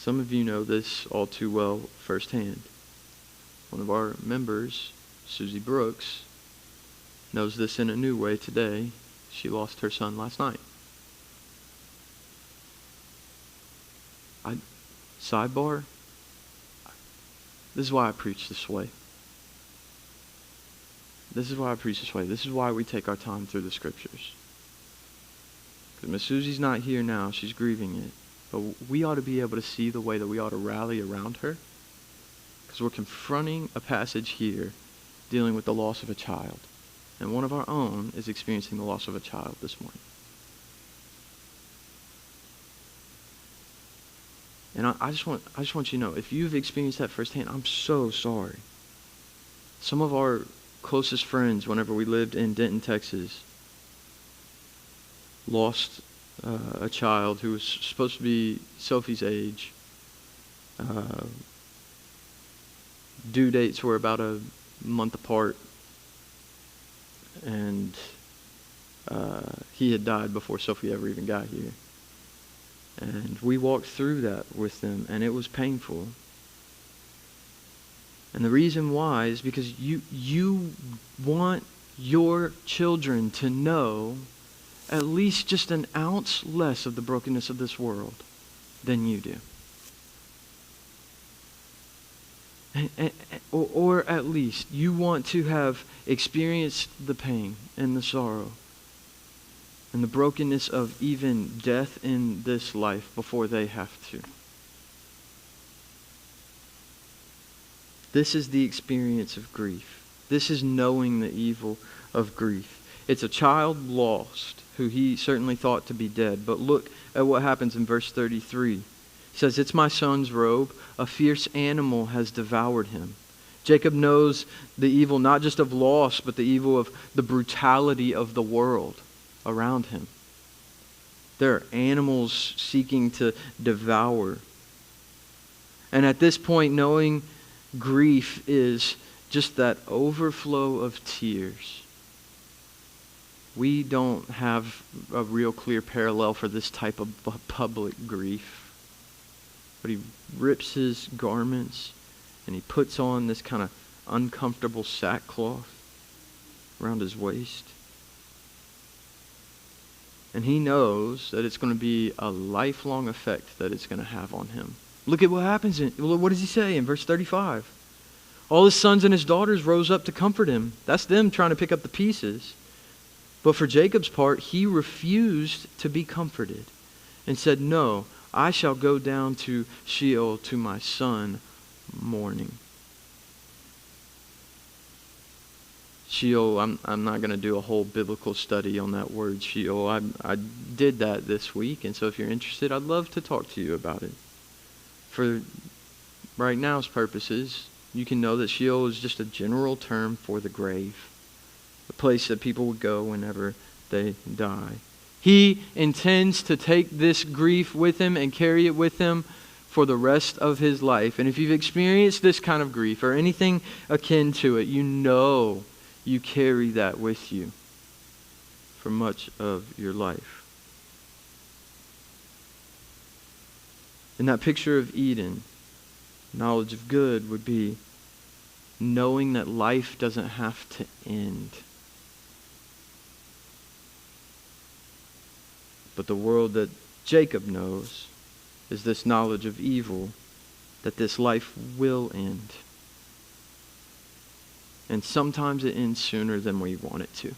Some of you know this all too well firsthand. One of our members, Susie Brooks, knows this in a new way today. She lost her son last night. Sidebar, this is why I preach this way. This is why I preach this way. This is why we take our time through the scriptures. Because Miss Susie's not here now. She's grieving it. But we ought to be able to see the way that we ought to rally around her. Because we're confronting a passage here dealing with the loss of a child. And one of our own is experiencing the loss of a child this morning. And I just want you to know, if you've experienced that firsthand, I'm so sorry. Some of our closest friends, whenever we lived in Denton, Texas, lost a child who was supposed to be Sophie's age. Due dates were about a month apart, and he had died before Sophie ever even got here. And we walked through that with them, and it was painful. And the reason why is because you want your children to know at least just an ounce less of the brokenness of this world than you do. Or at least you want to have experienced the pain and the sorrow and the brokenness of even death in this life before they have to. This is the experience of grief. This is knowing the evil of grief. It's a child lost who he certainly thought to be dead. But look at what happens in verse 33. It says, "It's my son's robe. A fierce animal has devoured him." Jacob knows the evil not just of loss, but the evil of the brutality of the world around him. There are animals seeking to devour. And at this point, knowing grief is just that overflow of tears. We don't have a real clear parallel for this type of public grief. But he rips his garments and he puts on this kind of uncomfortable sackcloth around his waist. And he knows that it's going to be a lifelong effect that it's going to have on him. Look at what happens. What does he say in verse 35? All his sons and his daughters rose up to comfort him. That's them trying to pick up the pieces. But for Jacob's part, he refused to be comforted and said, "No, I shall go down to Sheol to my son mourning." Sheol, I'm not going to do a whole biblical study on that word Sheol. I did that this week, and so if you're interested, I'd love to talk to you about it. For right now's purposes, you can know that Sheol is just a general term for the grave, the place that people would go whenever they die. He intends to take this grief with him and carry it with him for the rest of his life. And if you've experienced this kind of grief or anything akin to it, you know you carry that with you for much of your life. In that picture of Eden, knowledge of good would be knowing that life doesn't have to end. But the world that Jacob knows is this knowledge of evil, that this life will end. And sometimes it ends sooner than we want it to.